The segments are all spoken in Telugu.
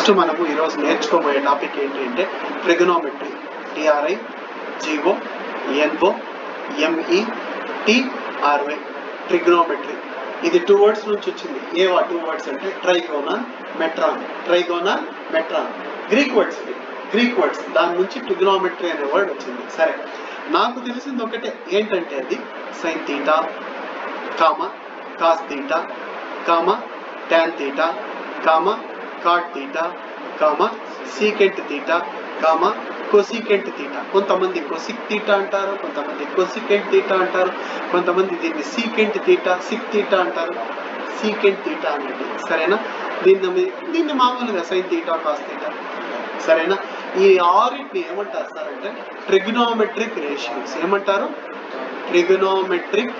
ఫస్ట్ మనము ఈరోజు నేర్చుకోబోయే టాపిక్ ఏంటి అంటే trigonometry. TRI GO NO METRY trigonometry. ఇది 2 words నుంచి వచ్చింది. ఏవా 2 words అంటే trigonal, matron. Trigonal, matron Greek words దాని నుంచి ట్రిగనోమెట్రీ అనే వర్డ్ వచ్చింది. సరే, నాకు తెలిసింది ఒకటే ఏంటంటే అది sine theta comma cos theta comma tan theta comma cot theta comma secant theta comma cosecant theta. కొంతమంది కొసిక్ థీటా అంటారు, కొంతమంది కొసికెంట్ థీటా అంటారు, కొంతమంది దీన్ని సీకెంట్ థీటా సిక్ థీటా అంటారు. సీకెంట్ థీటా అనేది సరేనా. దీన్ని మామూలుగా సైన్ థీటా కాస్ థీటా సరేనా. ఈ ఆరిట్ని ఏమంటారు సార్ అంటే ట్రిగనోమెట్రిక్ రేషియోస్. ఏమంటారు? Trigonometric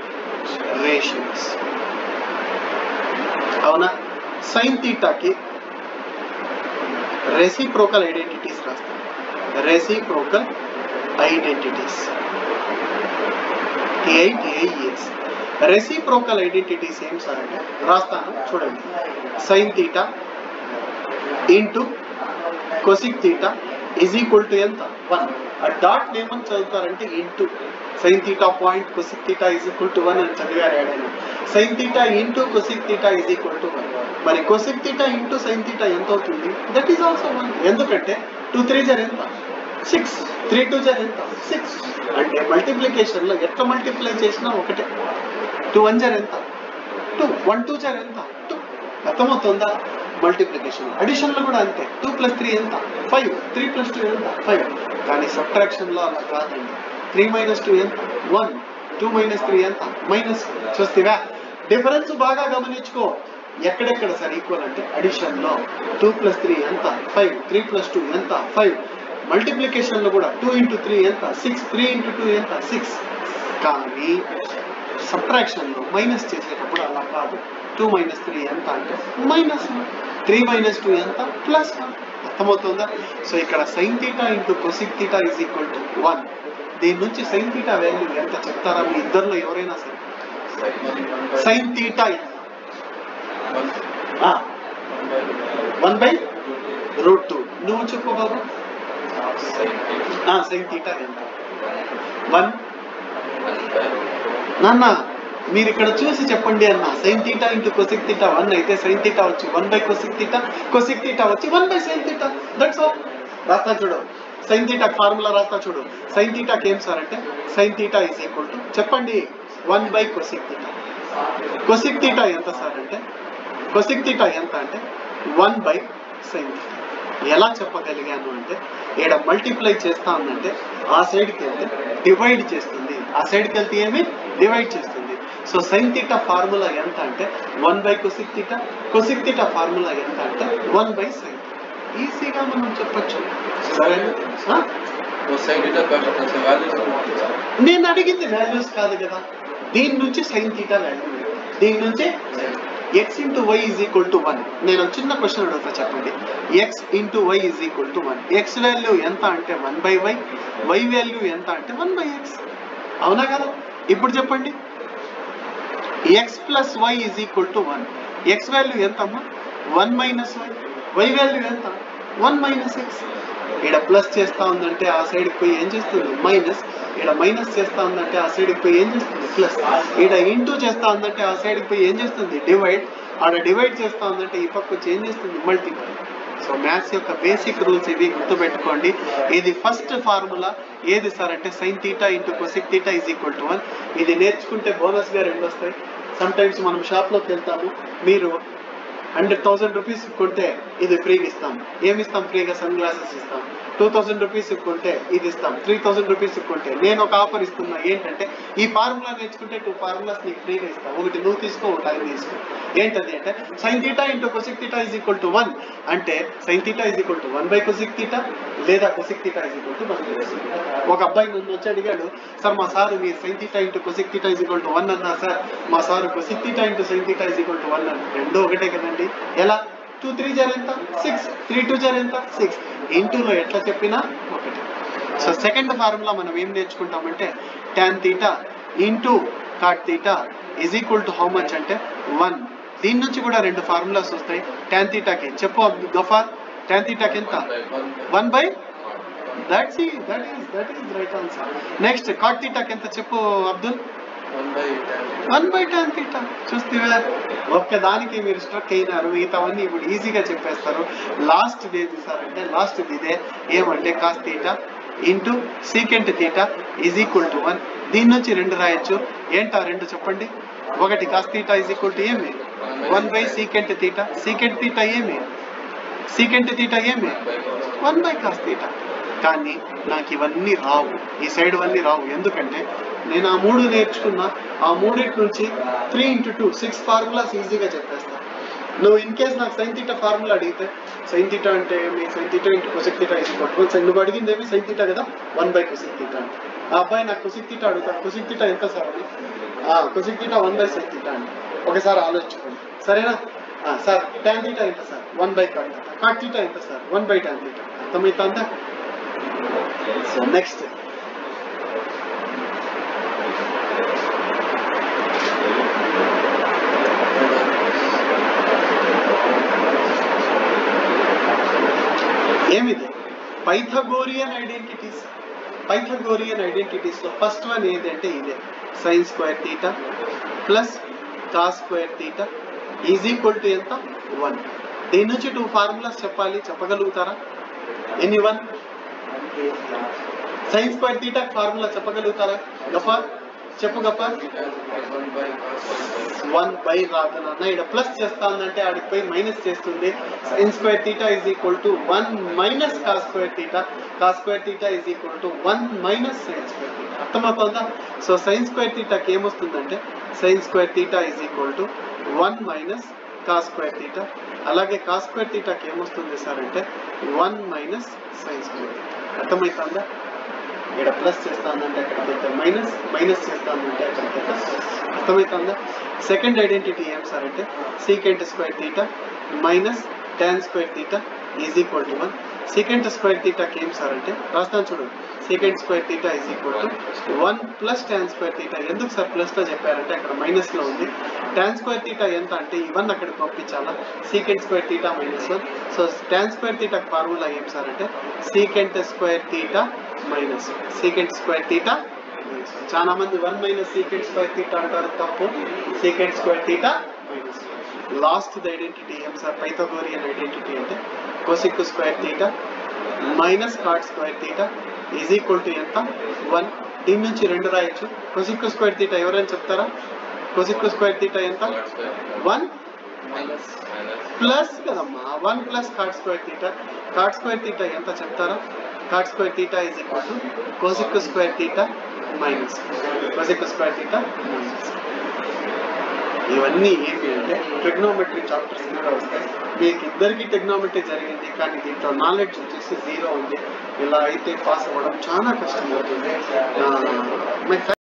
ratios. అవునా. సైన్ థీటాకి రెసిప్రోకల్ ఐడెంటిటీస్ రాస్తాం. Reciprocal identities TITIES. Reciprocal identities ఏం సార్ అంటే రాస్తాను చూడండి. Sine theta into cosec theta is equal to ఎంత? 1. ఆ డాట్ ఏమని చదువుతారంటే into sine theta point cosec theta is equal to 1 అని చదివారు. ఏడైనా sine theta into cosec theta is equal to 1. మరి cosec theta into sine theta ఎంత అవుతుంది? That is also 1. ఎందుకంటే 2 3 ఎంత? 6. 3 2 ఎంత? 6. అంటే మల్టిప్లికేషన్ లో ఎట్లా మల్టిప్లై చేసినా ఒకటే. 2 1 ఎంత? 2. 1 2 ఎంత? 2. అర్థమవుతుందా? మల్టిప్లికేషన్. అడిషన్ లో కూడా అంతే. 2 + 3 ఎంత? 5. 3 + 2 ఎంత? 5. కానీ సబ్ట్రాక్షన్ లో అలా కాదండి. 3 - 2 ఎంత? 1. 2 - 3 ఎంత? -. చూస్తేవా డిఫరెన్స్ బాగా గమనించుకో. ఎక్కడెక్కడ సార్ ఈక్వల్ అంటే అడిషన్ లో 2 + 3 ఎంత? 5. 3 + 2 ఎంత? 5. మల్టిప్లికేషన్ లో కూడా 2 × 3 ఎంత? 6. 3 × 2 ఎంత? 6. కానీ సబ్ట్రాక్షన్ లో మైనస్ చేసేటప్పుడు అలా కాదు. 2 - 3 ఎంత అంటే -1. 3 - 2 ఎంత? +1. అర్థమవుతుందా? సో ఇక్కడ sign theta into cosec theta is equal to 1. దీని నుంచి సైన్ థీటా వాల్యూ ఎంత చెప్తారా మీ ఇద్దరిలో ఎవరైనా సరే? Sine theta 1/√2. నువ్వు చెప్పు బాబు. సైన్ థీటా ఎంత? 1. నాన్న మీరు ఇక్కడ చూసి చెప్పండి అన్న. Sign theta into cosec theta 1 అయితే సైన్ థీటా వచ్చి 1/కొసిక్ థీటా, కొసిక్ థీటా వచ్చి 1/సైన్ థీటా. That's all. రాస్తా చూడు. సైన్ థీటా ఫార్ములా రాస్తా చూడు. సైన్ థీటాకి ఏం సార్ అంటే sine theta is equal to చెప్పండి 1/కొసిక్ థీటా. కొసిక్ థీటా ఎంత సార్ అంటే కొసిక్ థీటా ఎంత అంటే 1/సైన్ థీటా. ఎలా చెప్పగలిగాను అంటే ఇక్కడ మల్టిప్లై చేస్తా ఉందంటే ఆ సైడ్కి వెళ్తే డివైడ్ చేస్తుంది, ఆ సైడ్కి వెళ్తే ఏమి డివైడ్ చేస్తుంది. సో సైన్ థీటా ఫార్ములా ఎంత అంటే 1/కొసిక్ థీటా, కొసిక్ థీటా ఫార్ములా ఎంత అంటే 1/సైన్ థీటా. ఈజీగా మనం చెప్పచ్చు. సరేనా? నేను అడిగింది వాల్యూస్ కాదు కదా. దీని నుంచి సైన్ థీటా వాల్యూ, దీని నుంచి x × y = 1. నేను చిన్న క్వశ్చన్ అడుగుతా చెప్పండి. x × y = 1. x వాల్యూ ఎంత అంటే 1/y, y వాల్యూ ఎంత అంటే 1/x. అవునా కదా? ఇప్పుడు చెప్పండి. x + y = 1. x వాల్యూ ఎంత అమ్మా? 1 - y. y వాల్యూ ఎంత? 1 - x. ఇక్కడ ప్లస్ చేస్తా ఉందంటే ఆ సైడ్కి పోయి ఏం చేస్తుంది? మైనస్. ఇక్కడ మైనస్ చేస్తా ఉందంటే ఆ సైడ్కి పోయి ఏం చేస్తుంది? ప్లస్. ఇక్కడ ఇంటూ చేస్తా ఉందంటే ఆ సైడ్కి పోయి ఏం చేస్తుంది? డివైడ్. ఆడ డివైడ్ చేస్తా ఉందంటే ఈ పక్క వచ్చి ఏం చేస్తుంది? మల్టిప్లై. సో మ్యాథ్స్ యొక్క బేసిక్ రూల్స్ ఇవి గుర్తుపెట్టుకోండి. ఇది ఫస్ట్ ఫార్ములా ఏది సార్ అంటే sine theta into cosec theta is equal to 1. ఇది నేర్చుకుంటే బోనస్గా 2 వస్తాయి. సమ్ టైమ్స్ మనం షాప్లోకి వెళ్తాము, మీరు 100,000 రూపీస్ కొంటే ఇది ఫ్రీగా ఇస్తాం. ఏమి ఇస్తాం ఫ్రీగా? సన్ గ్లాసెస్ ఇస్తాం. 2,000 రూపీస్ కొంటే ఇది ఇస్తాం. 3,000 రూపీస్ కొంటే నేను ఒక ఆఫర్ ఇస్తున్నా. ఏంటంటే ఈ ఫార్ములా నేర్చుకుంటే 2 ఫార్ములాస్ నీకు ఫ్రీగా ఇస్తాం. ఒకటి నువ్వు తీసుకో, ఒకటి ఆయన తీసుకో. ఏంటది అంటే sine theta into cosec theta is equal to 1 అంటే sine theta is equal to one by cosec theta లేదా cosec theta is equal to one by cosec theta. ఒక అబ్బాయి నన్ను వచ్చి అడిగాడు, సార్ మా సారు మీరు sine theta into cosec theta is equal to 1 అన్నా సార్, మా sir cosec theta into sine theta is equal to 1 అన్నారు. రెండు ఒకటే కదండి. ఎలా? 2 3 ఎంత? 6. 3 2 ఎంత? 6. ఇంటూలో ఎట్లా చెప్పినా ఒకటి. సో సెకండ్ ఫార్ములా మనం ఏం నేర్చుకుంటామంటే tan theta into cot theta is equal to how much అంటే 1. దీని నుంచి కూడా 2 ఫార్ములాస్ వస్తాయి టాన్ థీటాకి. చెప్పు గఫార్. tan thetaకి ఎంత 1 by that is right answer. Next cot thetaకి ఎంత చెప్పు అబ్దుల్ 1 by tan theta. చూస్తేవా ఒక్కదానికి మీరు స్ట్రక్ అయినారు, మిగతావన్నీ ఇప్పుడు ఈజీగా చెప్పేస్తారు. లాస్ట్ ఏది సార్ అంటే లాస్ట్ ఇదే ఏమంటే cos theta into secant theta is equal to 1. దీని నుంచి 2 రాయొచ్చు. ఏంటా 2 చెప్పండి. ఒకటి cos theta is equal to ఏమి 1 by secant theta. Secant theta ఏమి 1 by కాస్ థీటా. కానీ నాకు ఇవన్నీ రావు, ఈ సైడ్ ఇవన్నీ రావు. ఎందుకంటే నేను ఆ 3 నేర్చుకున్నా, ఆ 3 నుంచి 3 into 2 6 ఫార్ములాస్ ఈజీగా చెప్పేస్తాను. నువ్వు ఇన్ కేస్ నాకు సైన్ థీటా ఫార్ములా అడిగితే సైన్ థీటా అంటే మీ sine theta into cosec theta is equal to నువ్వు అడిగింది ఏమి సైన్ థీటా కదా 1 by కొసెక్ థీటా అంటే. ఆ అబ్బాయి నాకు కొసెక్ థీటా అడుగుతాడు, కొసెక్ థీటా ఎంత సార్ అని. Cosec theta 1 by sine theta అని. ఒకసారి ఆలోచించుకోండి సరేనా. సార్ tan థీటా ఎంత sir 1 by cot theta. Cot theta ఎంత సార్ 1 by tan థీటా. అర్థమవుతుందా? సో నెక్స్ట్ ఏమిది పైథాగోరియన్ ఐడెంటిటీస్. పైథాగోరియన్ ఐడెంటిటీస్ లో ఫస్ట్ వన్ ఏదంటే ఇదే sine square theta plus cos square theta is equal to ఎంత 1. దీని నుంచి 2 ఫార్ములాస్ చెప్పాలి, చెప్పగలుగుతారా? Any one sine square theta formula చెప్పగలుగుతారా? గప్ప చెప్పు గప్ప. 1 by రాదు నాన్న, ఇక్కడ ప్లస్ చేస్తానంటే ఆడికి పోయి మైనస్ చేస్తుంది. Sine square theta is equal to 1 minus cos square theta. Cos square theta is equal to 1 minus sine square theta. అర్థమవుతుందా? సో సైన్ స్క్వేర్ థీటాకి ఏమొస్తుందంటే sine square theta is equal to 1 minus cos square theta. అలాగే కాస్ స్క్వేర్ థీటాకి ఏమొస్తుంది సార్ అంటే 1 మైనస్ సైన్ స్క్వేర్ థీటా. అర్థమవుతుందా? ఇక్కడ ప్లస్ చేస్తానంటే అక్కడికి మైనస్, మైనస్ చేస్తానంటే అక్కడికి ప్లస్. అర్థమవుతుందా? సెకండ్ ఐడెంటిటీ ఏం సార్ అంటే secant square theta minus tan square theta is equal to 1. Secant square థీటాకి ఏం సార్ అంటే రాస్తాను చూడండి. Secant square theta is equal to 1 plus tan square theta. ఎందుకు సార్ ప్లస్ లో చెప్పారంటే అక్కడ మైనస్ లో ఉంది. tan స్క్వేర్ థీటా ఎంత అంటే ఇవన్నీ అక్కడికి పంపించాలా. Secant square theta minus 1. So tan square theta formula ఏం సార్ అంటే secant square theta minus secant square theta. చాలా మంది 1 మైనస్ సీకెంట్ స్క్వేర్ థీటా అంటారు, తప్పు. Secant square theta minus. Last identity ఏం సార్ పైథాగోరియన్ ఐడెంటిటీ అంటే cosec square theta minus cot square theta is equal to ఎంత 1. దీని నుంచి 2 రాయొచ్చు. కొసెక్ స్క్వేర్ థీటా ఎవరైనా చెప్తారా? కొసెక్ స్క్వేర్ థీటా ఎంత 1 ప్లస్ కదమ్మా 1 plus cot square theta. Cot square theta ఎంత చెప్తారా? Cot square theta is equal to cosec square theta minus cosec square theta minus. ఇవన్నీ ఏంటి అంటే ట్రిగ్నోమెట్రీ చాప్టర్స్ కూడా వస్తాయి. మీకు ఇద్దరికి ట్రిగ్నోమెట్రీ జరిగింది, కానీ దీంట్లో నాలెడ్జ్ వచ్చేసి 0 ఉంది. ఇలా అయితే పాస్ అవ్వడం చాలా కష్టం అవుతుంది.